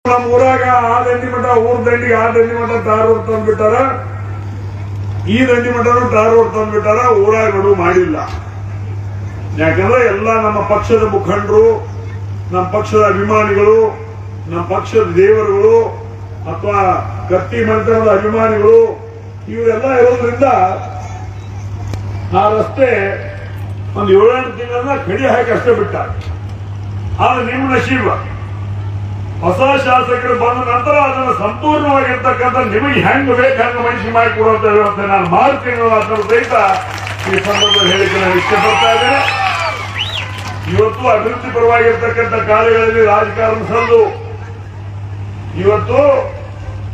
ನಮ್ಮ ಊರಾಗ ಆ ದಂಡಿ ಮಠ ಊರ್ ದಂಡಿಗೆ ಆ ದಂಡಿ ಮಠ ಟಾರ್ ರೋಡ್ ತಂದ್ಬಿಟ್ಟಾರ, ಈ ದಂಡಿ ಮಠನು ಟಾರ್ ರೋಡ್ ತಂದ್ಬಿಟ್ಟಾರ. ಊರಾಗಳು ಮಾಡಿಲ್ಲ. ಯಾಕಂದ್ರೆ ಎಲ್ಲ ನಮ್ಮ ಪಕ್ಷದ ಮುಖಂಡರು, ನಮ್ಮ ಪಕ್ಷದ ಅಭಿಮಾನಿಗಳು, ನಮ್ಮ ಪಕ್ಷದ ದೇವರುಗಳು ಅಥವಾ ಕತ್ತಿ ಮಂತ್ರದ ಅಭಿಮಾನಿಗಳು ಇವರೆಲ್ಲ ಇರೋದ್ರಿಂದ ಆ ರಸ್ತೆ ಒಂದು 7-8 ತಿಂಗಳನ್ನ ಕಡಿ ಹಾಕಿ ಅಷ್ಟೇ ಬಿಟ್ಟ. ಆದ್ರೆ ನಿಮ್ಮ ನಶೀಬ ಹೊಸ ಶಾಸಕರು ಬಂದ ನಂತರ ಅದನ್ನು ಸಂಪೂರ್ಣವಾಗಿರ್ತಕ್ಕಂಥ ನಿಮಗೆ ಹೆಂಗ್ ಬೇಕು ಹಂಗ ಮನುಷ್ಯ ಮಾಡಿ ಕೊಡುವಂತ ವ್ಯವಸ್ಥೆ ನಾನು ಮಾಡ್ತೀನಿ ಅನ್ನೋ ಸಹಿತ ಈ ಸಂದರ್ಭದಲ್ಲಿ ಹೇಳಿಕೆ ನಾನು ಇಷ್ಟಪಡ್ತಾ ಇದ್ದೇನೆ. ಇವತ್ತು ಅಭಿವೃದ್ಧಿ ಪರವಾಗಿರ್ತಕ್ಕಂಥ ಕಾರ್ಯಗಳಲ್ಲಿ ರಾಜಕಾರಣ ಸಂದು ಇವತ್ತು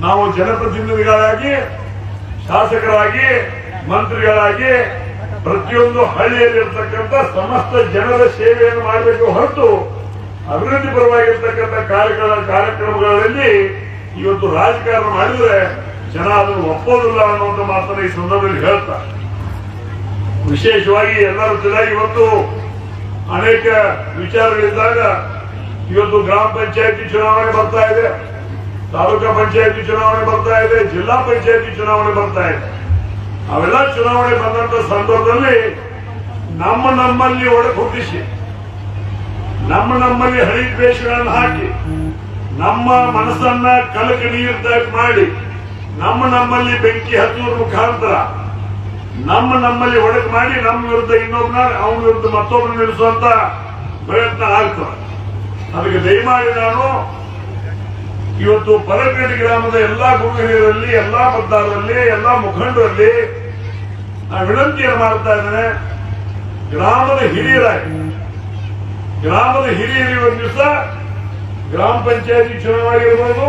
ನಾವು ಜನಪ್ರತಿನಿಧಿಗಳಾಗಿ, ಶಾಸಕರಾಗಿ, ಮಂತ್ರಿಗಳಾಗಿ ಪ್ರತಿಯೊಂದು ಹಳ್ಳಿಯಲ್ಲಿರ್ತಕ್ಕಂಥ ಸಮಸ್ತ ಜನರ ಸೇವೆಯನ್ನು ಮಾಡಬೇಕು ಹೊರತು ಅಭಿವೃದ್ಧಿ ಪರವಾಗಿರ್ತಕ್ಕಂಥ ಕಾರ್ಯಕ್ರಮಗಳಲ್ಲಿ ಇವತ್ತು ರಾಜಕಾರಣ ಮಾಡಿದ್ರೆ ಜನ ಅದನ್ನು ಒಪ್ಪೋದಿಲ್ಲ ಅನ್ನುವಂಥ ಮಾತನ್ನ ಈ ಸಂದರ್ಭದಲ್ಲಿ ಹೇಳ್ತಾರೆ. ವಿಶೇಷವಾಗಿ ಎಲ್ಲರೂ ಚೆನ್ನಾಗಿ ಇವತ್ತು ಅನೇಕ ವಿಚಾರಗಳಿದ್ದಾಗ ಇವತ್ತು ಗ್ರಾಮ ಪಂಚಾಯತಿ ಚುನಾವಣೆ ಬರ್ತಾ ಇದೆ, ತಾಲೂಕಾ ಪಂಚಾಯತಿ ಚುನಾವಣೆ ಬರ್ತಾ ಇದೆ, ಜಿಲ್ಲಾ ಪಂಚಾಯತಿ ಚುನಾವಣೆ ಬರ್ತಾ ಇದೆ. ಅವೆಲ್ಲ ಚುನಾವಣೆ ಬಂದಂತ ಸಂದರ್ಭದಲ್ಲಿ ನಮ್ಮಲ್ಲಿ ಒಳಗೆ ಹುಟ್ಟಿಸಿ, ನಮ್ಮಲ್ಲಿ ಹಳಿ ದ್ವೇಷಗಳನ್ನು ಹಾಕಿ, ನಮ್ಮ ಮನಸ್ಸನ್ನ ಕಲಕ ನೀರು ಟೈಪ್ ಮಾಡಿ, ನಮ್ಮಲ್ಲಿ ಬೆಂಕಿ ಹಚ್ಚುವ ಮುಖಾಂತರ ನಮ್ಮಲ್ಲಿ ಒಡಕು ಮಾಡಿ ನಮ್ಮ ವಿರುದ್ಧ ಇನ್ನೊಬ್ಬನ, ಅವನ ವಿರುದ್ಧ ಮತ್ತೊಬ್ಬನ ನಿಲ್ಲಿಸುವಂತ ಪ್ರಯತ್ನ ಆಗ್ತದೆ. ಅದಕ್ಕೆ ದಯಮಾಡಿ ನಾನು ಇವತ್ತು ಪರಗಡಿ ಗ್ರಾಮದ ಎಲ್ಲಾ ಗುರು ಹಿರಿಯರಲ್ಲಿ, ಎಲ್ಲಾ ಮತದಾರರಲ್ಲಿ, ಎಲ್ಲಾ ಮುಖಂಡರಲ್ಲಿ ನಾನು ವಿನಂತಿಯನ್ನು ಮಾಡ್ತಾ ಇದ್ದೇನೆ. ಗ್ರಾಮದ ಹಿರಿಯರಾಗಿ, ಗ್ರಾಮದ ಹಿರಿಯರು ಒಂದು ದಿವಸ ಗ್ರಾಮ ಪಂಚಾಯತಿ ಚುನಾವಣೆ ಇರಬಹುದು,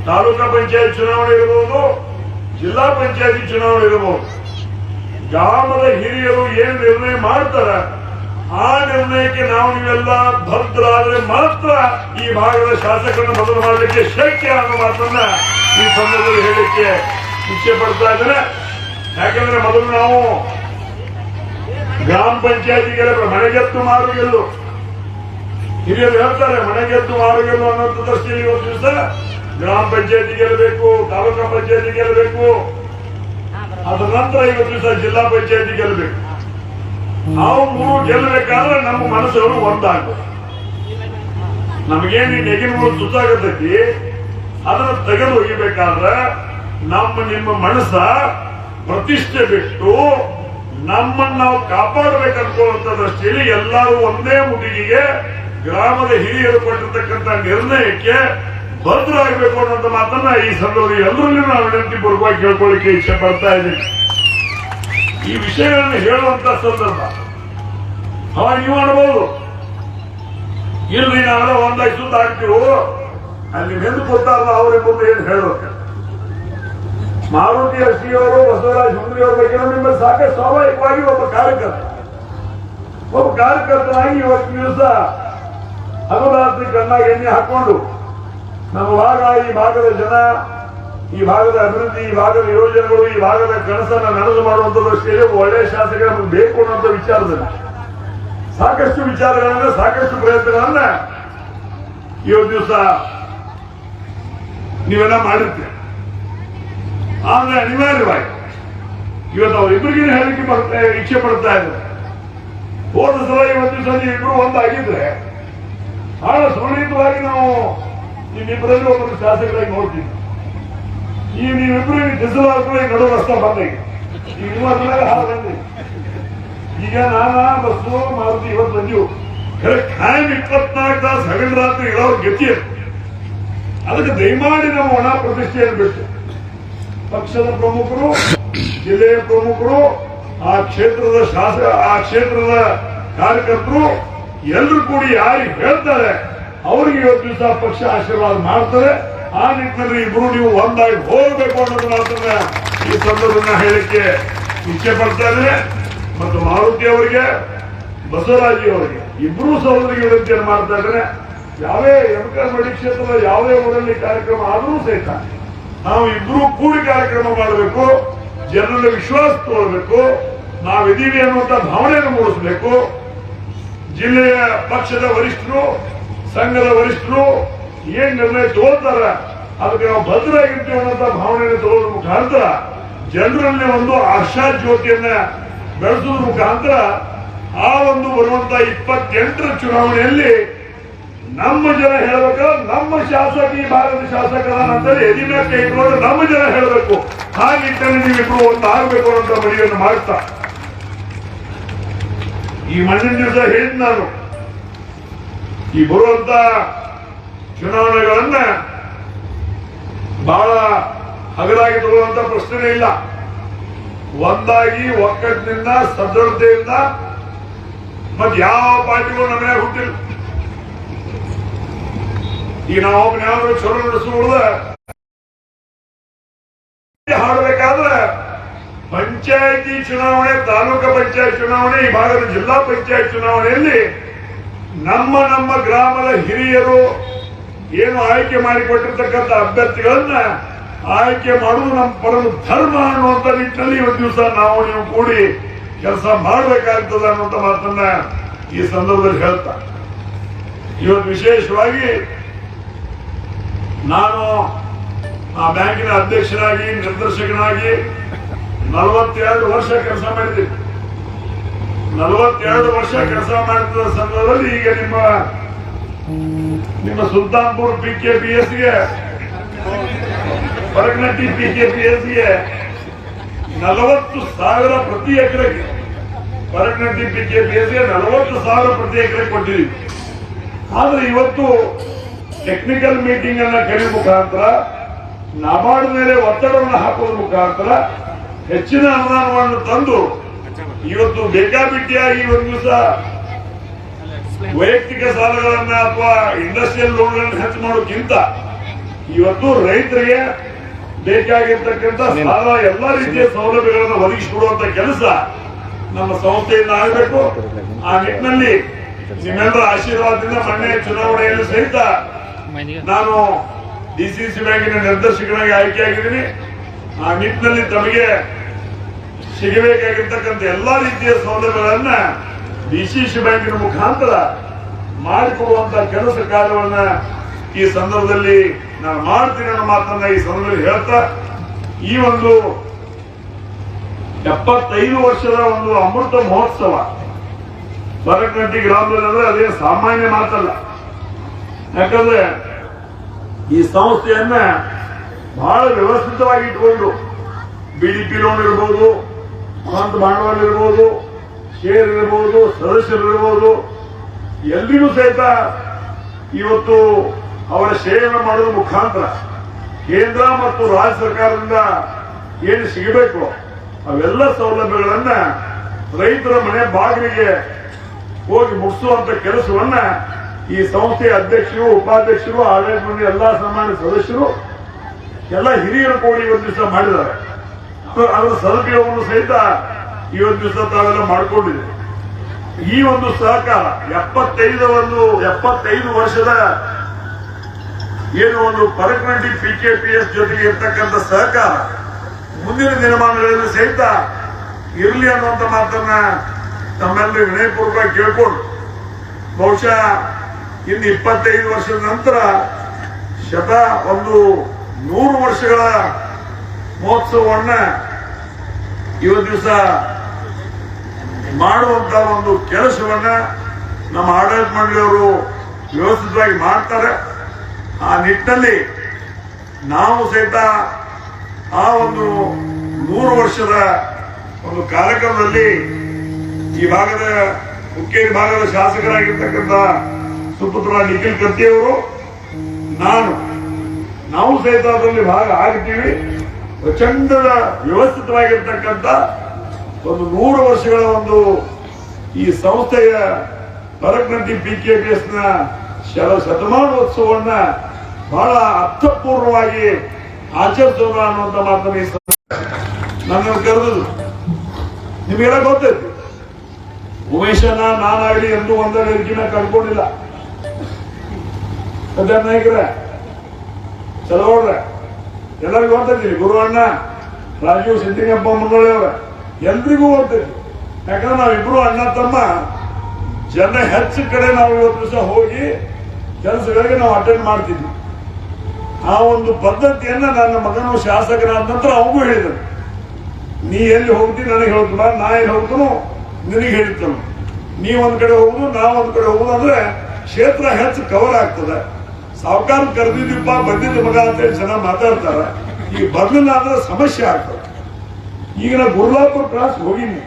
ತಾಲೂಕಾ ಪಂಚಾಯತ್ ಚುನಾವಣೆ ಇರಬಹುದು, ಜಿಲ್ಲಾ ಪಂಚಾಯತಿ ಚುನಾವಣೆ ಇರಬಹುದು. ಗ್ರಾಮದ ಹಿರಿಯರು ಏನು ನಿರ್ಣಯ ಮಾಡ್ತಾರೆ ಆ ನಿರ್ಣಯಕ್ಕೆ ನಾವು ನೀವೆಲ್ಲ ಭದ್ರಾದ್ರೆ ಮಾತ್ರ ಈ ಭಾಗದ ಶಾಸಕರನ್ನು ಬದಲು ಮಾಡಲಿಕ್ಕೆ ಶಕ್ಯ ಅನ್ನೋ ಮಾತನ್ನ ಈ ಸಂದರ್ಭದಲ್ಲಿ ಹೇಳಲಿಕ್ಕೆ ಇಚ್ಛೆ ಪಡ್ತಾ ಇದ್ದೇನೆ. ಯಾಕಂದ್ರೆ ಮೊದಲು ನಾವು ಗ್ರಾಮ ಪಂಚಾಯತಿಗೆ ಮನೆಗೆತ್ತು ಮಾರು ಗೆಲ್ಲು, ಹಿರಿಯರು ಹೇಳ್ತಾರೆ ಮನೆಗೆದ್ದು ಮಾರು ಗೆಲ್ಲು ಅನ್ನೋಂಥ ದೃಷ್ಟಿಯಲ್ಲಿ ಇವತ್ತು ದಿವಸ ಗ್ರಾಮ ಪಂಚಾಯತಿ ಗೆಲ್ಲಬೇಕು, ತಾಲೂಕಾ ಪಂಚಾಯತಿ ಗೆಲ್ಲಬೇಕು, ಅದ ನಂತರ ಇವತ್ತು ದಿವಸ ಜಿಲ್ಲಾ ಪಂಚಾಯತಿ ಗೆಲ್ಲಬೇಕು. ನಾವು 3 ಗೆಲ್ಲಬೇಕಾದ್ರೆ ನಮ್ಮ ಮನಸ್ಸುಗಳು ಒಂದಾಗಬೇಕು. ನಮಗೇನು ನೆಗಿನ ಸುತ್ತಾಗತೈತಿ ಅದನ್ನ ತೆಗೆದು ಒಯ್ಯಬೇಕಾದ್ರೆ ನಿಮ್ಮ ಮನಸ್ಸ ಪ್ರತಿಷ್ಠೆ ಬಿಟ್ಟು ನಮ್ಮನ್ನು ನಾವು ಕಾಪಾಡಬೇಕನ್ಕೊಳ್ಳುವಂತ ದೃಷ್ಟಿಯಲ್ಲಿ ಎಲ್ಲರೂ ಒಂದೇ ಮುಗಿಗೆ ಗ್ರಾಮದ ಹಿರಿಯರು ಕೊಟ್ಟಿರ್ತಕ್ಕಂಥ ನಿರ್ಣಯಕ್ಕೆ ಬದ್ಧರಾಗಬೇಕು ಅನ್ನೋಂಥ ಮಾತನ್ನ ಈ ಸಂದರ್ಭದಲ್ಲಿ ಎಲ್ಲರಲ್ಲೂ ನಾವು ವಿನಂತಿ ಪೂರ್ವಕವಾಗಿ ಕೇಳ್ಕೊಳ್ಳಿಕ್ಕೆ ಇಚ್ಛೆ ಪಡ್ತಾ ಇದ್ದೀನಿ. ಈ ವಿಷಯಗಳನ್ನು ಹೇಳುವಂತ ಸಂದರ್ಭ ಅವಾಗ ನೀವು ಅನ್ಬೋದು, ಇಲ್ಲಿ ನಾವೆಲ್ಲ ಒಂದಾಗಿ ಸುತ್ತ ಆಗ್ತೀವೋ ಅಲ್ಲಿ ಎಂದು ಕೊಡ್ತಾರಲ್ಲ ಅವರಿಬ್ಬರು ಏನು ಹೇಳೋಕೆ. ಮಾರುತಿ ಅರ್ಸಿಯವರು, ಬಸವರಾಜ ಹುಂದ್ರಿಯವರ ಬಗ್ಗೆ ನಿಮ್ಮಲ್ಲಿ ಸಾಕಷ್ಟು ಸ್ವಾಭಾವಿಕವಾಗಿ ಒಬ್ಬ ಕಾರ್ಯಕರ್ತನಾಗಿ ಇವತ್ತು ದಿವಸ ಅನುದಾನ ಕಣ್ಣಾಗಿ ಎಣ್ಣೆ ಹಾಕೊಂಡು ನಮ್ಮ ಈ ಭಾಗದ ಜನ, ಈ ಭಾಗದ ಅಭಿವೃದ್ಧಿ, ಈ ಭಾಗದ ಯೋಜನೆಗಳು, ಈ ಭಾಗದ ಕನಸನ್ನ ನನಸು ಮಾಡುವಂತ ದೃಷ್ಟಿಯಲ್ಲಿ ಒಳ್ಳೆಯ ಶಾಸಕ ನಮಗೆ ಬೇಕು ಅನ್ನುವಂಥ ವಿಚಾರದಲ್ಲಿ ಸಾಕಷ್ಟು ವಿಚಾರಗಳನ್ನ, ಸಾಕಷ್ಟು ಪ್ರಯತ್ನಗಳನ್ನ ಇವತ್ತು ದಿವಸ ನೀವೆಲ್ಲ ಮಾಡಿರ್ತೀರಿ. ಆದ್ರೆ ಅನಿವಾರ್ಯವಾಗಿ ಇವತ್ತು ಅವರಿಬ್ಬರಿಗೆ ಹೇಳಿಕೆ ಇಚ್ಛೆ ಪಡ್ತಾ ಇದ್ದಾರೆ. ಹೋದ ಸಲ ಇವತ್ತು ದಿವಸ ಇಬ್ಬರು ಒಂದಾಗಿದ್ರೆ ಬಹಳ ಸುರಳಿತವಾಗಿ ನಾವು ನಿಮ್ಮಿಬ್ಬರಲ್ಲಿ ಒಬ್ಬರು ಶಾಸಕರಾಗಿ ನೋಡ್ತೀವಿ. ಈ ನೀವಿಬ್ರು ದಿಸಲಾರ್ಕೊಂಡು ಈ ನಡು ರಸ್ತೆ ಬಂದೀಗ ಈಗ ಹಾಗೆ ಈಗ ಬಸ್ಸು ಮಾರುತಿ ಇವತ್ತು ಬಂದೀವು. ಖಾಯಂ 24 ತಾಸು ಹಗಲು ರಾತ್ರಿ ಇರೋರು ಗತಿ. ಅದಕ್ಕೆ ದಯಮಾಡಿ ನಾವು ಒಣ ಪ್ರತಿಷ್ಠೆಯನ್ನು ಬಿಟ್ಟು ಪಕ್ಷದ ಪ್ರಮುಖರು, ಜಿಲ್ಲೆಯ ಪ್ರಮುಖರು, ಆ ಕ್ಷೇತ್ರದ ಕಾರ್ಯಕರ್ತರು ಎಲ್ಲರೂ ಕೂಡಿ ಯಾರಿಗೆ ಹೇಳ್ತಾರೆ ಅವ್ರಿಗೆ ಇವತ್ತು ದಿವಸ ಪಕ್ಷ ಆಶೀರ್ವಾದ ಮಾಡ್ತಾರೆ. ಆ ನಿಟ್ಟಿನಲ್ಲಿ ಇಬ್ರು ನೀವು ಒಂದಾಗಿ ಹೋಗಬೇಕು ಅನ್ನೋದು ಮಾತನ್ನ ಈ ಸಂದರ್ಭದಲ್ಲಿ ಹೇಳಲಿಕ್ಕೆ ಇಚ್ಛೆ ಪಡ್ತಾ ಇದ್ದೇನೆ. ಮತ್ತು ಮಾರುತಿ ಅವರಿಗೆ, ಬಸವರಾಜಿ ಅವರಿಗೆ ಇಬ್ಬರೂ ಸಹೋದರಿಗೆ ವಿನಂತಿಯನ್ನು ಮಾಡ್ತಾ ಇದ್ದೇನೆ. ಯಾವೇ ಮಡಿ ಕ್ಷೇತ್ರದ ಯಾವುದೇ ಊರಲ್ಲಿ ಕಾರ್ಯಕ್ರಮ ಆದರೂ ಸಹಿತ ನಾವು ಇಬ್ಬರೂ ಕೂಡಿ ಕಾರ್ಯಕ್ರಮ ಮಾಡಬೇಕು, ಜನರ ವಿಶ್ವಾಸ ತೋರಬೇಕು, ನಾವಿದ್ದೀವಿ ಅನ್ನುವಂಥ ಭಾವನೆಯನ್ನು ಮೂಡಿಸಬೇಕು. ಜಿಲ್ಲೆಯ ಪಕ್ಷದ ವರಿಷ್ಠರು, ಸಂಘದ ವರಿಷ್ಠರು, ಏನ್ ನಿರ್ಣಯ ತಗೋತಾರ ಅದಕ್ಕೆ ನಾವು ಭದ್ರಾಗಿರ್ತೀವಿ ಅನ್ನೋಂಥ ಭಾವನೆಯನ್ನು ತಗೊಳ್ಳೋದ್ರ ಮುಖಾಂತರ ಜನರಲ್ಲಿ ಒಂದು ಆಶಾ ಜ್ಯೋತಿಯನ್ನ ಬೆಳೆಸೋದ್ರ ಮುಖಾಂತರ ಆ ಒಂದು ಬರುವಂತ 28ರ ಚುನಾವಣೆಯಲ್ಲಿ ನಮ್ಮ ಜನ ಹೇಳಬೇಕ, ನಮ್ಮ ಶಾಸಕ ಈ ಭಾಗದ ಶಾಸಕರ ನಂತರ ಎದಿನ ಕೈ ಇಟ್ಕೊಂಡು ನಮ್ಮ ಜನ ಹೇಳಬೇಕು. ಹಾಗಿಟ್ಟಲ್ಲಿ ನೀವಿಬ್ರು ಒಂದು ಆಗ್ಬೇಕು ಅನ್ನೋ ಮನೆಯನ್ನು ಮಾಡ್ತಾ ಈ ಮಣ್ಣಿನ ದಿವಸ ಹೇಳಿದ್ ನಾನು, ಈ ಬರುವಂತ ಚುನಾವಣೆಗಳನ್ನ ಬಹಳ ಹಗರಾಗಿ ತಗೊಳ್ಳುವಂತ ಪ್ರಶ್ನೆ ಇಲ್ಲ. ಒಂದಾಗಿ ಒಕ್ಕಟ್ಟಿನಿಂದ ಸದೃಢತೆಯಿಂದ ಮತ್ ಯಾವ ಪಾರ್ಟಿಗಳು ನಮ್ಮನೆ ಹುಟ್ಟಿಲ್ಲ. ಈಗ ನಾವು ಚಲೋ ನಡೆಸುವುದ ಹಾಡಬೇಕಾದ್ರೆ ಪಂಚಾಯತಿ ಚುನಾವಣೆ, ತಾಲೂಕಾ ಪಂಚಾಯತ್ ಚುನಾವಣೆ, ಈ ಭಾಗದ ಜಿಲ್ಲಾ ಪಂಚಾಯತ್ ಚುನಾವಣೆಯಲ್ಲಿ ನಮ್ಮ ಗ್ರಾಮದ ಹಿರಿಯರು ಏನು ಆಯ್ಕೆ ಮಾಡಿಕೊಟ್ಟಿರ್ತಕ್ಕಂಥ ಅಭ್ಯರ್ಥಿಗಳನ್ನ ಆಯ್ಕೆ ಮಾಡುವುದು ನಮ್ಮ ಪರಮ ಧರ್ಮ ಅನ್ನುವಂತ ನಿಟ್ಟಿನಲ್ಲಿ ಒಂದು ದಿವಸ ನಾವು ನೀವು ಕೂಡಿ ಕೆಲಸ ಮಾಡಬೇಕಾಗ್ತದೆ ಅನ್ನುವಂತ ಮಾತನ್ನ ಈ ಸಂದರ್ಭದಲ್ಲಿ ಹೇಳ್ತಾ, ಇವತ್ತು ವಿಶೇಷವಾಗಿ ನಾನು ಆ ಬ್ಯಾಂಕಿನ ಅಧ್ಯಕ್ಷರಾಗಿ ನಿರ್ದೇಶಕನಾಗಿ 42 ವರ್ಷ ಕೆಲಸ ಮಾಡಿದ್ದೀನಿ. 42 ವರ್ಷ ಕೆಲಸ ಮಾಡಿದ ಸಂದರ್ಭದಲ್ಲಿ ಈಗ ನಿಮ್ಮ ಸುಲ್ತಾನ್ಪುರ್ PKPSಗೆ ಬರಗನಟ್ಟಿ PKPSಗೆ 40,000 ಪ್ರತಿ ಎಕರೆಗೆ, ಬರಗನಟ್ಟಿ PKPSಗೆ 40,000 ಪ್ರತಿ ಎಕರೆ ಕೊಟ್ಟಿದ್ದೀವಿ. ಆದ್ರೆ ಇವತ್ತು ಟೆಕ್ನಿಕಲ್ ಮೀಟಿಂಗ್ ಅನ್ನ ಕರೆಯುವ ಮುಖಾಂತರ ನಾಬಾರ್ಡ್ ಮೇಲೆ ಒತ್ತಡವನ್ನು ಹಾಕೋದ್ರ ಮುಖಾಂತರ ಹೆಚ್ಚಿನ ಅನುದಾನವನ್ನು ತಂದು ಇವತ್ತು ಬೇಕಾಬಿಟ್ಟಿಯಾಗಿ ಒಂದು ದಿವಸ ವೈಯಕ್ತಿಕ ಸಾಲಗಳನ್ನ ಅಥವಾ ಇಂಡಸ್ಟ್ರಿಯಲ್ ಲೋನ್ಗಳನ್ನು ಹೆಚ್ಚು ಮಾಡೋಕ್ಕಿಂತ ಇವತ್ತು ರೈತರಿಗೆ ಬೇಕಾಗಿರ್ತಕ್ಕಂಥ ಸಾಲ ಎಲ್ಲಾ ರೀತಿಯ ಸೌಲಭ್ಯಗಳನ್ನು ಒದಗಿಸಿಕೊಡುವಂತ ಕೆಲಸ ನಮ್ಮ ಸಂಸ್ಥೆಯಿಂದ ಆಗಬೇಕು. ಆ ನಿಟ್ಟಿನಲ್ಲಿ ನಿಮ್ಮೆಲ್ಲರ ಆಶೀರ್ವಾದದಿಂದ ಮೊನ್ನೆ ಚುನಾವಣೆಯಲ್ಲಿ ಸಹಿತ ನಾನು DCC ಬ್ಯಾಂಕಿನ ನಿರ್ದೇಶಕನಾಗಿ ಆಯ್ಕೆಯಾಗಿದ್ದೀನಿ. ಆ ನಿಟ್ಟಿನಲ್ಲಿ ತಮಗೆ ಸಿಗಬೇಕಾಗಿರ್ತಕ್ಕಂಥ ಎಲ್ಲಾ ರೀತಿಯ ಸೌಲಭ್ಯಗಳನ್ನ DCC ಬ್ಯಾಂಕಿನ ಮುಖಾಂತರ ಮಾಡಿಕೊಡುವಂತ ಕೆಲಸ ಕಾರ್ಯವನ್ನ ಈ ಸಂದರ್ಭದಲ್ಲಿ ನಾನು ಮಾಡ್ತೀನಿ ಅನ್ನೋ ಮಾತನ್ನ ಈ ಸಂದರ್ಭದಲ್ಲಿ ಹೇಳ್ತಾ, ಈ ಒಂದು 75 ವರ್ಷದ ಒಂದು ಅಮೃತ ಮಹೋತ್ಸವ ಬರಗನಟ್ಟಿ ಗ್ರಾಮದಲ್ಲಿ ಅದೇ ಸಾಮಾನ್ಯ ಮಾತಲ್ಲ. ಯಾಕಂದ್ರೆ ಈ ಸಂಸ್ಥೆಯನ್ನ ಬಹಳ ವ್ಯವಸ್ಥಿತವಾಗಿ ಇಟ್ಕೊಂಡು BDP ಲೋನ್ ಇರ್ಬೋದು, ಸ್ವಂತ ಬಂಡವಾಳ ಇರ್ಬೋದು, ಶೇರ್ ಇರ್ಬೋದು, ಸದಸ್ಯರಿರ್ಬೋದು, ಎಲ್ರಿಗೂ ಸಹಿತ ಇವತ್ತು ಅವರ ಸೇವೆಯನ್ನು ಮಾಡೋದ್ರ ಮುಖಾಂತರ ಕೇಂದ್ರ ಮತ್ತು ರಾಜ್ಯ ಸರ್ಕಾರದಿಂದ ಏನು ಸಿಗಬೇಕು ಅವೆಲ್ಲ ಸೌಲಭ್ಯಗಳನ್ನ ರೈತರ ಮನೆ ಬಾಗಿಲಿಗೆ ಹೋಗಿ ಮುಗಿಸುವಂತ ಕೆಲಸವನ್ನ ಈ ಸಂಸ್ಥೆಯ ಅಧ್ಯಕ್ಷರು, ಉಪಾಧ್ಯಕ್ಷರು, ಆಡಳಿತ ಮಂಡಳಿ ಎಲ್ಲಾ ಸಾಮಾನ್ಯ ಸದಸ್ಯರು ಎಲ್ಲ ಹಿರಿಯರು ಕೂಡಿ ಇವತ್ತು ದಿವಸ ಮಾಡಿದ್ದಾರೆ. ಅದರ ಸದುಪಯೋಗವನ್ನು ಸಹಿತ ಇವತ್ತು ದಿವಸ ತಾವೆಲ್ಲ ಮಾಡಿಕೊಂಡಿದೆ. ಈ ಒಂದು ಸಹಕಾರ 75 ವರ್ಷದ ಏನು ಒಂದು ಬರಗನಟ್ಟಿ PKPS ಜೊತೆಗೆ ಇರ್ತಕ್ಕಂಥ ಸಹಕಾರ ಮುಂದಿನ ದಿನಮಾನಗಳಲ್ಲಿ ಸಹಿತ ಇರಲಿ ಅನ್ನುವಂತ ಮಾತನ್ನ ತಮ್ಮೆಲ್ಲರೂ ವಿನಯಪೂರ್ವಕ ಕೇಳ್ಕೊಂಡು, ಬಹುಶಃ ಇನ್ನು 25 ವರ್ಷದ ನಂತರ ಒಂದು 100 ವರ್ಷಗಳ ಮಹೋತ್ಸವವನ್ನ ಇವತ್ತು ದಿವಸ ಮಾಡುವಂತ ಒಂದು ಕೆಲಸವನ್ನ ನಮ್ಮ ಆಡಳಿತ ಮಂಡಳಿಯವರು ವ್ಯವಸ್ಥಿತವಾಗಿ ಮಾಡ್ತಾರೆ. ಆ ನಿಟ್ಟಿನಲ್ಲಿ ನಾವು ಸಹಿತ ಆ ಒಂದು 100 ವರ್ಷದ ಒಂದು ಕಾರ್ಯಕ್ರಮದಲ್ಲಿ ಈ ಭಾಗದ ಹುಕ್ಕೇರಿ ಭಾಗದ ಶಾಸಕರಾಗಿರ್ತಕ್ಕಂಥ ಸುಪುತ್ರ ನಿಖಿಲ್ ಕತ್ತಿಯವರು ನಾವು ಸಹಿತ ಅದರಲ್ಲಿ ಭಾಗ ಆಗ್ತೀವಿ. ಪ್ರಚಂಡದ ವ್ಯವಸ್ಥಿತವಾಗಿರ್ತಕ್ಕಂಥ ಒಂದು 100 ವರ್ಷಗಳ ಒಂದು ಈ ಸಂಸ್ಥೆಯ ಬರಗನಟ್ಟಿ PKPS ನ ಶತಮಾನೋತ್ಸವವನ್ನ ಬಹಳ ಅರ್ಥಪೂರ್ಣವಾಗಿ ಆಚರಿಸೋಣ ಅನ್ನುವಂತ ಮಾತನ್ನ ನನ್ನನ್ನು ಕರೆದು ನಿಮಗೆಲ್ಲ ಗೊತ್ತೈತಿ. ಉಮೇಶನ ನಾನಾಗಲಿ ಎಂದು ಒಂದ ವೇದಿಕೆನ ಕಳ್ಕೊಂಡಿಲ್ಲ. ನಾಯಕರ ಚಲೋಡ್ರೆ ಎಲ್ಲರಿಗೂ ಗೊತ್ತಿದ್ದೀವಿ. ಗುರು ಅಣ್ಣ, ರಾಜೀವ್ ಸಿದ್ದಿಂಗಪ್ಪ ಮುನ್ನೋಳಿ ಅವರ ಎಲ್ರಿಗೂ ಗೊತ್ತಿದ್ವಿ. ಯಾಕಂದ್ರೆ ನಾವಿಬ್ರು ಅಣ್ಣ ತಮ್ಮ ಜನ ಹೆಚ್ಚು ಕಡೆ ನಾವು ಇವತ್ತು ದಿವಸ ಹೋಗಿ ಕೆಲಸಗಳಿಗೆ ನಾವು ಅಟೆಂಡ್ ಮಾಡ್ತಿದ್ವಿ. ಆ ಒಂದು ಪದ್ಧತಿಯನ್ನ ನನ್ನ ಮಗನು ಶಾಸಕರಾದ ನಂತರ ಅವಗೂ ಹೇಳಿದನು. ನೀ ಎಲ್ಲಿ ಹೋಗ್ತೀನಿ ನನಗೆ ಹೇಳ್ತೀನ, ನಾ ಎಲ್ಲಿ ಹೋಗ್ತನು ನಿನಗೆ ಹೇಳಿರ್ತನು. ನೀ ಒಂದ್ ಕಡೆ ಹೋಗುದು, ನಾ ಒಂದ್ ಕಡೆ ಹೋಗುದು ಅಂದ್ರೆ ಕ್ಷೇತ್ರ ಹೆಚ್ಚು ಕವರ್ ಆಗ್ತದೆ. ಸಾವುಕಾರ ಕರೆದಿದ್ದೀಪ್ಪ, ಬಂದಿದ್ದ ಮಗ ಅಂತೇಳಿ ಜನ ಮಾತಾಡ್ತಾರ. ಈಗ ಬರ್ಲಿಲ್ಲ ಅಂದ್ರೆ ಸಮಸ್ಯೆ ಆಗ್ತದೆ. ಈಗ ನಾ ಗುರ್ಲಾಪುರ ಕ್ರಾಸ್ ಹೋಗಿನಿ.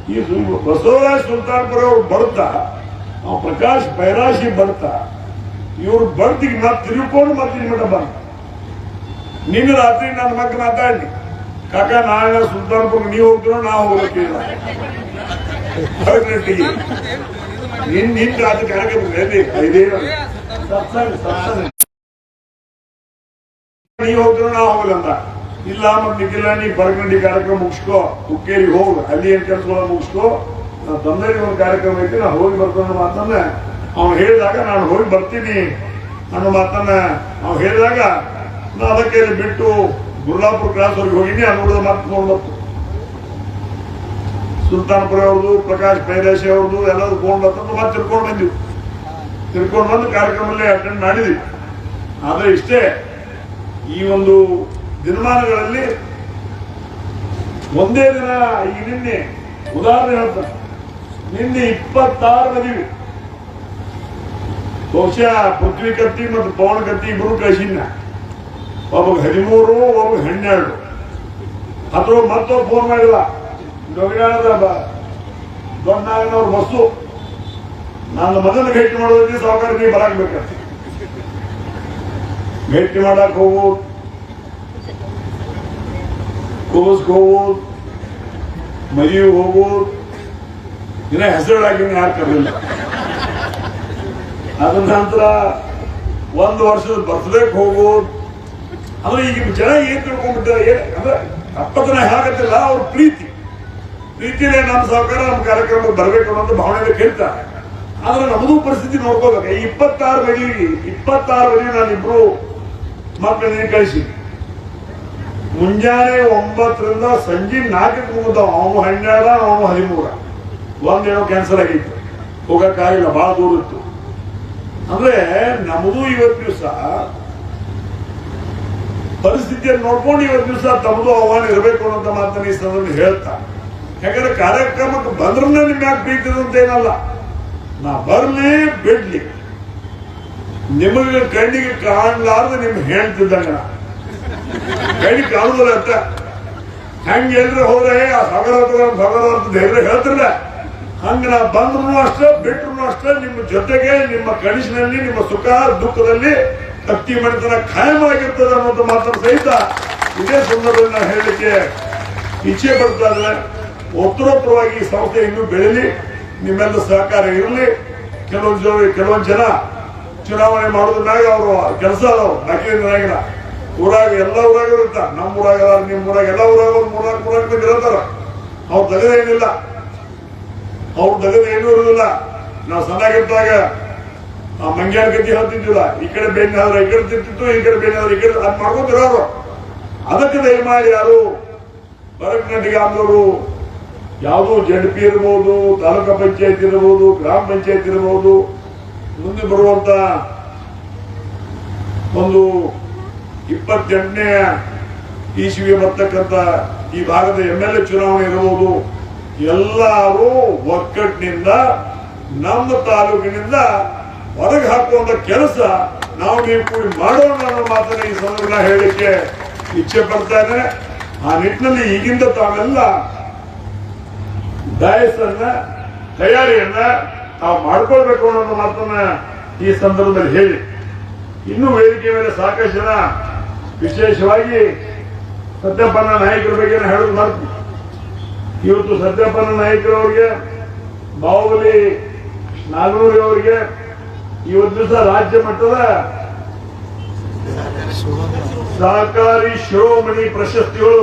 ಈ ಬಸವರಾಜ್ ಸುಲ್ತಾನ್ಪುರ ಅವ್ರು ಬರ್ತಾ, ಪ್ರಕಾಶ್ ಬೈರಾಶಿ ಬರ್ತಾ, ಇವ್ರು ಬರ್ತಿಗೆ ನಾ ತಿರುಕೊಂಡು ಮತ್ತೆ ಮಠ ಬಂದ. ನಿನ್ನೆ ರಾತ್ರಿ ನನ್ನ ಮಕ್ಕ ಮಾತಾಡಿ, ಕಾಕ ನಾಳೆ ಸುಲ್ತಾನ್ಪುರ ನೀವು ಹೋಗ್ತೀರೋ ನಾ ಹೋಗ್ಬೇಕಿಲ್ಲ ನಿನ್ನ ರಾತ್ರಿ ಕಾರ್ಯಕ್ರಮ ನೀವು ಹೋಗ್ತೀರೋ ನಾ ಹೋಗಲ್ಲಂತ. ಇಲ್ಲ ಮತ್ತೆ ನಿಖಿಲ ನೀ ಬರಗಂಡಿ ಕಾರ್ಯಕ್ರಮ ಮುಗಿಸ್ಕೋ, ಹುಕ್ಕೇರಿ ಹೋಗು, ಅಲ್ಲಿ ಏನ್ ಕೆಲಸಗಳ ಮುಗಿಸ್ಕೋ, ನಾ ತಂದೆಗೆ ಒಂದು ಕಾರ್ಯಕ್ರಮ ಐತಿ ನಾ ಹೋಗಿ ಬರ್ತಾನೆ ಮಾತನ್ನ ಅವ್ನು ಹೇಳಿದಾಗ ನಾನು ಹೋಗಿ ಬರ್ತೀನಿ ಅನ್ನೋ ಮಾತನ್ನ ಅವ್ನು ಹೇಳಿದಾಗ ನಾ ಅದಕ್ಕೆ ಬಿಟ್ಟು ಗುರ್ಲಾಪುರ ಕ್ರಾಸ್ ಅವ್ರಿಗೆ ಹೋಗಿನಿ. ಅನ್ನೋದು ಮಾತು ನೋಡ್ಬತ್ತು. ಸುಲ್ತಾನ್ಪುರ ಅವ್ರದ್ದು, ಪ್ರಕಾಶ್ ಬೈರಾಶಿ ಅವ್ರದ್ದು ಎಲ್ಲರೂ ಕೊಂಡ್ಬತ್ತಂದು ಮತ್ತೆ ತಿರ್ಕೊಂಡು ಬಂದಿವಿ. ತಿರ್ಕೊಂಡು ಬಂದು ಕಾರ್ಯಕ್ರಮದಲ್ಲಿ ಅಟೆಂಡ್ ಮಾಡಿದ್ವಿ. ಆದ್ರೆ ಇಷ್ಟೇ, ಈ ಒಂದು ದಿನಮಾನಗಳಲ್ಲಿ ಒಂದೇ ದಿನ ಈಗ ನಿನ್ನೆ ಉದಾಹರಣೆ ಹೇಳ್ತಾರೆ. ನಿನ್ನೆ 26 ಮದುವೆ, ಬಹುಶಃ ಪೃಥ್ವಿ ಕತ್ತಿ ಮತ್ತು ಪವನ್ ಕತ್ತಿ ಇಬ್ರು ಕಳಿಸಿನ. ಒಬ್ಬ 13, ಒಬ್ಬ 12. ಅಥವಾ ಮತ್ತೊಬ್ಬ ಫೋನ್ ಮಾಡಿಲ್ಲ, ಡೊಗಡಾಳದ ದೊಡ್ಡನಾಗನವ್ರ ಬಸ್ಸು ನನ್ನ ಮಗನ ಭೇಟಿ ಮಾಡೋದಕ್ಕೆ ಸಾವುಕಾರ ನೀ ಬರಾಕ್ಬೇಕಂತ. ಭೇಟಿ ಮಾಡಕ್ ಹೋಗೋದು, ಕೋಸ್ಗೆ ಹೋಗೋದು, ಮದುವೆಗೆ ಹೋಗೋದು, ದಿನ ಹೆಸರುಗಳಾಗಿ ಯಾರು ಕರಲಿಲ್ಲ. ಅದ ನಂತರ 1 ವರ್ಷದ ಬರ್ತ್ಡೇಕ್ ಹೋಗೋದು. ಅಂದ್ರೆ ಈಗ ಜನ ಏನ್ ತಿಳ್ಕೊಂಡ್ಬಿಟ್ಟಾರೆ ಅಂದ್ರೆ ಅಪ್ಪತನ ಹೇಗತ್ತಿಲ್ಲ, ಅವ್ರ ಪ್ರೀತಿಲೇ ನಮ್ಮ ಸಾವುಕಾರ ನಮ್ಮ ಕಾರ್ಯಕ್ರಮಕ್ಕೆ ಬರ್ಬೇಕು ಅನ್ನೋ ಭಾವನೆ ಕೇಳ್ತಾರೆ. ಆದ್ರೆ ನಮ್ಮದು ಪರಿಸ್ಥಿತಿ ನೋಡ್ಕೋಬೇಕು. ಈ 26 ಮದುವೆ ನಾನಿಬ್ರು ಮಕ್ಕಳನ್ನ ಕಳಿಸಿ ಮುಂಜಾನೆ 9ರಿಂದ ಸಂಜೆ 4ಕ್ಕೆ ಮುಗಿದವ. ಅವನು 12, ಅವನು 13. ಒಂದೇನೋ ಕ್ಯಾನ್ಸಲ್ ಆಗಿತ್ತು, ಹೋಗಕ್ಕಾಗಿಲ್ಲ, ಬಹಳ ದೂರ ಇತ್ತು. ಅಂದ್ರೆ ನಮ್ಮದು ಇವತ್ತು ದಿವಸ ಪರಿಸ್ಥಿತಿಯನ್ನು ನೋಡ್ಕೊಂಡು ಇವತ್ತು ದಿವಸ ತಮ್ಮದು ಆಹ್ವಾನ ಇರಬೇಕು ಅನ್ನೋ ಮಾತನ್ನ ಈ ಸಂದರ್ಭ ಹೇಳ್ತಾ. ಯಾಕಂದ್ರೆ ಕಾರ್ಯಕ್ರಮಕ್ಕೆ ಬಂದ್ರೆ ನಿಮ್ ಯಾಕೆ ಬೀಗ್ತದಂತ ಏನಲ್ಲ, ನಾ ಬರ್ಲಿ ಬಿಡ್ಲಿ ನಿಮಗೆ ಕಣ್ಣಿಗೆ ಕಾಣಲಾರ್ದು ನಿಮ್ಗೆ ಹೇಳ್ತಿದ್ದಂಗ ಕಣ್ಣಿಗೆ ಕಾಣುದಿಲ್ಲ ಅಂತ. ಹಂಗೆ ಎಲ್ರು ಹೋದ್ರೆ ಆ ಸಾಗರ ಧೈರ್ಯ ಹೇಳ್ತಿರ್ಲ. ಹಂಗ ನಾ ಬಂದ್ರು ಅಷ್ಟೇ ಬಿಟ್ರು ಅಷ್ಟೇ ನಿಮ್ಮ ಜೊತೆಗೆ, ನಿಮ್ಮ ಕನಸಿನಲ್ಲಿ, ನಿಮ್ಮ ಸುಖ ದುಃಖದಲ್ಲಿ ಕತ್ತಿ ಮಣಿತನ ಖಾಯಂ ಆಗಿರ್ತದೆ ಅನ್ನೋದು ಮಾತನ್ನು ಸಹಿತ ಇದೇ ಸಂದರ್ಭದಲ್ಲಿ ನಾನು ಹೇಳಲಿಕ್ಕೆ ಇಚ್ಛೆ ಪಡ್ತಾ ಇದ್ದಾರೆ. ಉತ್ತರೋತ್ತರವಾಗಿ ಈ ಸಂಸ್ಥೆ ಇನ್ನೂ ಬೆಳೀಲಿ, ನಿಮ್ಮೆಲ್ಲ ಸಹಕಾರ ಇರಲಿ. ಕೆಲವೊಂದು ಜನ ಚುನಾವಣೆ ಮಾಡೋದ್ರಾಗ ಅವರು ಕೆಲಸ ಅದಾವ, ಬಾಕಿನಾಗಿಲ್ಲ. ಊರಾಗ ಎಲ್ಲ ಊರಾಗ ಇರ್ತಾರೆ, ನಮ್ಮ ಊರಾಗ ನಿಮ್ಮ ಊರಾಗ ಎಲ್ಲ ಊರಾಗ ಒಂದು 3-4 ಮಂದಿ ಇರ್ತಾರ. ಅವ್ರ ತಗದ ಏನಿಲ್ಲ, ಅವ್ರ ತಗದ ಏನೂ ಇರುದಿಲ್ಲ. ನಾವು ಸಣ್ಣಾಗಿದ್ದಾಗ ಮಂಗ್ಯಾನ ಗತಿ ಹೇಳ್ತಿದ್ದಿಲ್ಲ, ಈ ಕಡೆ ಬೇನೆ ಆದ್ರೆ ಈ ಕಡೆ ತಿಂತಿತ್ತು, ಈ ಕಡೆ ಬೇನೆ ಆದ್ರೆ ಈ ಕಡೆ ಅದ್ ಮಾಡ್ಕೊಂಡಿರೋರು. ಅದಕ್ಕೆ ದಯಮಾಡಿ ಯಾರು ಬರಕನಟ್ಟಿಗೆ ಆದವರು ಯಾವುದೋ ZP ಇರ್ಬೋದು, ತಾಲೂಕಾ ಪಂಚಾಯತ್ ಇರ್ಬೋದು, ಗ್ರಾಮ ಪಂಚಾಯತ್ ಇರ್ಬೋದು, ಮುಂದೆ ಬರುವಂತ ಒಂದು 28ನೇ ಇಸ್ವಿಗೆ ಬರ್ತಕ್ಕಂಥ ಈ ಭಾಗದ MLA ಚುನಾವಣೆ ಇರಬಹುದು. ಎಲ್ಲರೂ ಒಕ್ಕಟ್ಟಿನಿಂದ ನಮ್ಮ ತಾಲೂಕಿನಿಂದ ಹೊರಗೆ ಹಾಕುವಂತ ಕೆಲಸ ನೀವು ಕೂಡಿ ಮಾಡೋಣ ಅನ್ನೋ ಮಾತನ್ನ ಈ ಸಂದರ್ಭ ಹೇಳಲಿಕ್ಕೆ ಇಚ್ಛೆ ಪಡ್ತಾನೆ. ಆ ನಿಟ್ಟಿನಲ್ಲಿ ಈಗಿಂದ ತಾವೆಲ್ಲ ಡಯಸನ್ನ ತಯಾರಿಯನ್ನ ನಾವು ಮಾಡ್ಕೊಳ್ಬೇಕು ಅನ್ನೋ ಮಾತನ್ನ ಈ ಸಂದರ್ಭದಲ್ಲಿ ಹೇಳಿ, ಇನ್ನೂ ವೇದಿಕೆ ಮೇಲೆ ಸಾಕಷ್ಟು ಜನ, ವಿಶೇಷವಾಗಿ ಸತ್ಯಪ್ಪನ ನಾಯಕರ ಬಗ್ಗೆ ಹೇಳೋದು ಮಾಡ್ತೀವಿ. ಇವತ್ತು ಸತ್ಯಪ್ಪನ ನಾಯಕರವರಿಗೆ, ಬಾಹುಬಲಿ ನಾಗನೂರಿ ಅವರಿಗೆ ಇವತ್ತು ದಿವಸ ರಾಜ್ಯ ಮಟ್ಟದ ಸಹಕಾರಿ ಶಿರೋಮಣಿ ಪ್ರಶಸ್ತಿಗಳು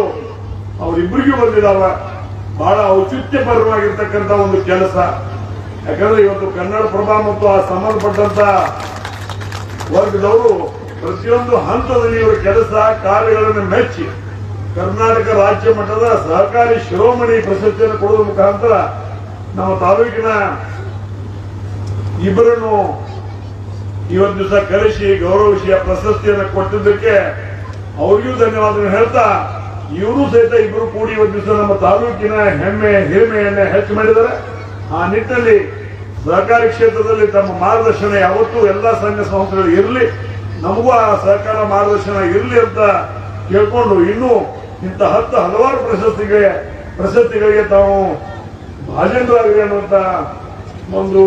ಅವರಿಬ್ಬರಿಗೂ ಬಂದಿದ್ದಾವ. ಬಹಳ ಔಚಿತ್ಯಪರವಾಗಿರ್ತಕ್ಕಂಥ ಒಂದು ಕೆಲಸ. ಯಾಕಂದ್ರೆ ಇವತ್ತು ಕನ್ನಡಪ್ರಭ ಮತ್ತು ಆ ಸಂಬಂಧಪಟ್ಟಂತ ವರ್ಗದವರು ಪ್ರತಿಯೊಂದು ಹಂತದಲ್ಲಿ ಇವರ ಕೆಲಸ ಕಾರ್ಯಗಳನ್ನು ಮೆಚ್ಚಿ ಕರ್ನಾಟಕ ರಾಜ್ಯ ಮಟ್ಟದ ಸಹಕಾರಿ ಶಿರೋಮಣಿ ಪ್ರಶಸ್ತಿಯನ್ನು ಕೊಡುವ ಮುಖಾಂತರ ನಮ್ಮ ತಾಲೂಕಿನ ಇಬ್ಬರನ್ನು ಇವತ್ತು ದಿವಸ ಕರೆಸಿ ಗೌರವಿಸಿ ಪ್ರಶಸ್ತಿಯನ್ನು ಕೊಟ್ಟಿದ್ದಕ್ಕೆ ಅವ್ರಿಗೂ ಧನ್ಯವಾದ ಹೇಳ್ತಾ, ಇವರು ಸಹಿತ ಇಬ್ಬರು ಕೂಡಿ ಇವತ್ತು ದಿವಸ ನಮ್ಮ ತಾಲೂಕಿನ ಹೆಮ್ಮೆ ಹಿರಿಮೆಯನ್ನ ಹೆಚ್ಚು ಮಾಡಿದ್ದಾರೆ. ಆ ನಿಟ್ಟಿನಲ್ಲಿ ಸಹಕಾರಿ ಕ್ಷೇತ್ರದಲ್ಲಿ ತಮ್ಮ ಮಾರ್ಗದರ್ಶನ ಯಾವತ್ತೂ ಎಲ್ಲ ಸಂಘ ಸಂಸ್ಥೆಗಳು ಇರಲಿ, ನಮಗೂ ಆ ಸಹಕಾರ ಮಾರ್ಗದರ್ಶನ ಇರಲಿ ಅಂತ ಕೇಳ್ಕೊಂಡು, ಇನ್ನೂ ಇಂಥ ಹಲವಾರು ಪ್ರಶಸ್ತಿಗಳಿಗೆ ತಾವು ಭಾಜನರಾಗಲಿ ಅನ್ನುವಂತ ಒಂದು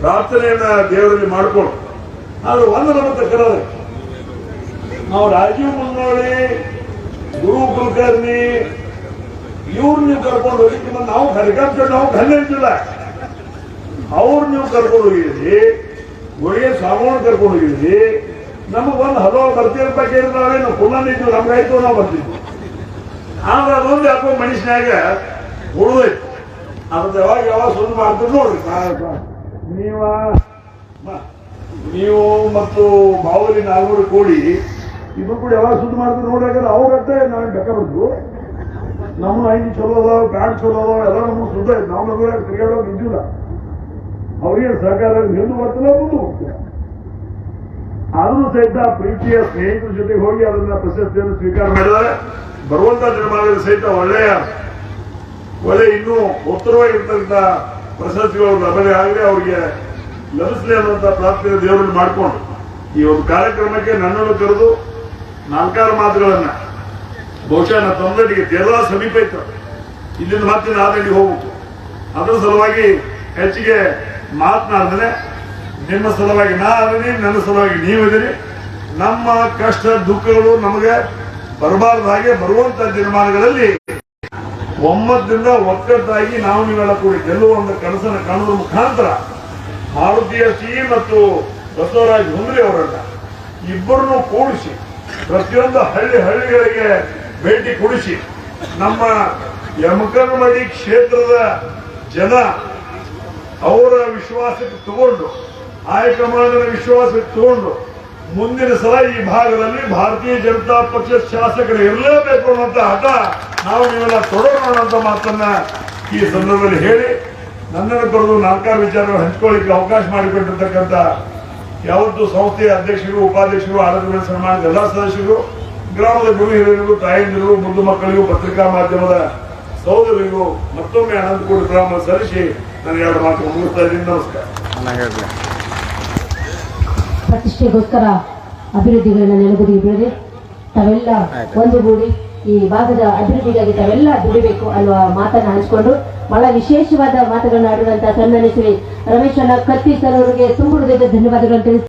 ಪ್ರಾರ್ಥನೆಯನ್ನ ದೇವರಲ್ಲಿ ಮಾಡಿಕೊಂಡು, ಆದ್ರೆ ಒಂದು ನಮ್ಮ ತಕ್ಕರಾದ್ರೆ ನಾವು ರಾಜೀವ್ ಮುನ್ನೋಳಿ, ಗುರು ಕುಲಕರ್ಣಿ ಇವ್ರು ನೀವು ಕರ್ಕೊಂಡು ಹೋಗಿ ನಾವು ನಾವು ಕಲಿಯಿಲ್ಲ, ಅವ್ರು ನೀವು ಕರ್ಕೊಂಡು ಹೋಗಿದ್ರಿ, ಗುಳಿಗೆ ಸಾಮೂನ್ ಕರ್ಕೊಂಡು ಹೋಗಿದ್ರಿ. ನಮಗೊಂದು ಹಲವು ಬರ್ತೀರಪ್ಪ ಕೇಳಿದ್ರೆ ನಾವು ಕುಲ್ಲನಿದ್ವಿ, ನಮ್ಗಾಯ್ತು ನಾವು ಬರ್ತಿದ್ವಿ. ಆದ್ರೆ ಅದೊಂದು ಯಾಕೋ ಮನುಷ್ಯನಾಗ ಉಳಿದೈತಿ. ಅದ್ರ ಯಾವಾಗ ಸುಳ್ಳು ಮಾಡ್ತೀವಿ ನೋಡ್ರಿ. ನೀವು ಮತ್ತು ಬಾವಲಿ ನಾಲ್ವರು ಕೂಡಿ ಇಬ್ರು ಕೂಡ ಯಾವಾಗ ಸುದ್ದಿ ಮಾಡ್ತೀವಿ ನೋಡ್ರಿ. ಅವ್ರಟ್ಟೆ ನಾವು ಬೆಕ್ಕ ಬಂದ್ವು, ನಮ್ಮ ಐದು ಚಲೋ ಅದಾವ, ಬ್ಯಾಂಕ್ ಚಲೋ ಅದಾವ, ಎಲ್ಲ ನಮ್ಗೆ ಸುದ್ದ ಐತೆ. ನಾವು ನಗರ ತಿರುಗಾಡೋಕೆ ನಿಂತಿಲ್ಲ, ಅವ್ರಿಗೆ ಸಹಕಾರ ಹಿಂದೂ ಬರ್ತಿಲ್ಲ, ಮುಂದೆ ಹೋಗ್ತಿಲ್ಲ. ಆದ್ರೂ ಸಹಿತ ಪ್ರೀತಿಯ ಸ್ನೇಹಿತರ ಜೊತೆಗೆ ಹೋಗಿ ಅದನ್ನ ಪ್ರಶಸ್ತಿಯನ್ನು ಸ್ವೀಕಾರ ಮಾಡಿದ್ದಾರೆ. ಬರುವಂತ ದಿನಮಾನದ ಸಹಿತ ಒಳ್ಳೆ ಇನ್ನೂ ಉತ್ತರವಾಗಿರ್ತಕ್ಕಂಥ ಪ್ರಶಸ್ತಿಗಳು ಲಭ್ಯ ಆಗಲಿ, ಅವ್ರಿಗೆ ಲಭಿಸಲಿ ಅನ್ನುವಂಥ ಪ್ರಾರ್ಥನೆ ದೇವರಲ್ಲಿ ಮಾಡಿಕೊಂಡು ಈ ಒಂದು ಕಾರ್ಯಕ್ರಮಕ್ಕೆ ನನ್ನನ್ನು ಕರೆದು ನಾಲ್ಕಾರು ಮಾತುಗಳನ್ನ ಬಹುಶಃ ನನ್ನ ತೊಂದರೆಗೆ ಎಲ್ಲ ಸಮೀಪ ಇತ್ತು, ಇಲ್ಲಿಂದ ಮತ್ತೆ ನಾದಳ್ಳಿಗೆ ಹೋಗ್ಬೇಕು. ಅದರ ಸಲುವಾಗಿ ಹೆಚ್ಚಿಗೆ ಮಾತನಾಡಿದ್ರೆ ನಿಮ್ಮ ಸಲುವಾಗಿ ನಾ ಅದೀನಿ, ನನ್ನ ಸಲುವಾಗಿ ನೀವಿದ್ದೀರಿ. ನಮ್ಮ ಕಷ್ಟ ದುಃಖಗಳು ನಮಗೆ ಬರಬಾರ್ದ ಹಾಗೆ ಬರುವಂತ ದಿನಮಾನಗಳಲ್ಲಿ ಒಮ್ಮತದಿಂದ ಒಕ್ಕಟ್ಟಾಗಿ ನಾವು ನೀವೆಲ್ಲ ಕೂಡಿ ಗೆಲ್ಲುವ ಒಂದು ಕನಸನ್ನು ಕಾಣುವ ಮುಖಾಂತರ ಮಾರುತಿಯ ಸಿ ಮತ್ತು ಬಸವರಾಜ್ ಹುಂದ್ರಿ ಅವರನ್ನ ಇಬ್ಬರನ್ನು ಕೂಡಿಸಿ ಪ್ರತಿಯೊಂದು ಹಳ್ಳಿಗಳಿಗೆ ಭೇಟಿ ಕೊಡಿಸಿ ನಮ್ಮ ಯಮಕನಮಡಿ ಕ್ಷೇತ್ರದ ಜನ ಅವರ ವಿಶ್ವಾಸಕ್ಕೆ ತಗೊಂಡು, ಹೈಕಮಾಂಡ್ನ ವಿಶ್ವಾಸಕ್ಕೆ ತಗೊಂಡು ಮುಂದಿನ ಸಲ ಈ ಭಾಗದಲ್ಲಿ ಭಾರತೀಯ ಜನತಾ ಪಕ್ಷ ಶಾಸಕರು ಇರಲೇಬೇಕು ಅನ್ನುವಂತ ಹಠ ನಾವು ನೀವೆಲ್ಲ ತೊಡಗೋಣ ಅಂತ ಮಾತನ್ನ ಈ ಸಂದರ್ಭದಲ್ಲಿ ಹೇಳಿ, ನನ್ನನ್ನು ಕರೆದು ನಾಲ್ಕಾರು ವಿಚಾರಗಳು ಹಂಚ್ಕೊಳ್ಳಿಕ್ಕೆ ಅವಕಾಶ ಮಾಡಿಕೊಟ್ಟಿರ್ತಕ್ಕಂಥ ಯಾವತ್ತು ಸಂಸ್ಥೆಯ ಅಧ್ಯಕ್ಷರು, ಉಪಾಧ್ಯಕ್ಷರು, ಆಡಳಿತ ಸನ್ಮಾನದ ಎಲ್ಲಾ ಸದಸ್ಯರು, ಗ್ರಾಮದ ಗುರು ಹಿರಿಯರಿಗೂ, ತಾಯಂದಿರಿಗೂ, ಮುದ್ದು ಮಕ್ಕಳಿಗೂ, ಪತ್ರಿಕಾ ಮಾಧ್ಯಮದ ಸಹೋದರಿಗೂ ಮತ್ತೊಮ್ಮೆ ಅನಂತ ಕೋಟಿ ಗ್ರಾಮ ಸಲ್ಲಿಸಿ ನಾನು ಎರಡು ಮಾತು ಮುಗಿಸ್ತಾ ಇದ್ದೀನಿ. ನಮಸ್ಕಾರ. ಪ್ರತಿಷ್ಠೆಗೋಸ್ಕರ ಅಭಿವೃದ್ಧಿಗಳನ್ನ ನೆಲಗುದಿ ಬಿಡದೆ ತಾವೆಲ್ಲ ಒಂದುಗೂಡಿ ಈ ಭಾಗದ ಅಭಿವೃದ್ಧಿಗಾಗಿ ತಾವೆಲ್ಲ ದುಡಿಬೇಕು ಅನ್ನುವ ಮಾತನ್ನ ಹಂಚಿಕೊಂಡು ಬಹಳ ವಿಶೇಷವಾದ ಮಾತುಗಳನ್ನ ಆಡುವಂತಹ ಸನ್ಮಾನಿಸಿ ರಮೇಶ್ ಅಣ್ಣ ಕತ್ತಿ ಸರ್ ಅವರಿಗೆ ತುಂಬ ಹೃದಯದ ಧನ್ಯವಾದಗಳನ್ನು ತಿಳಿಸಿ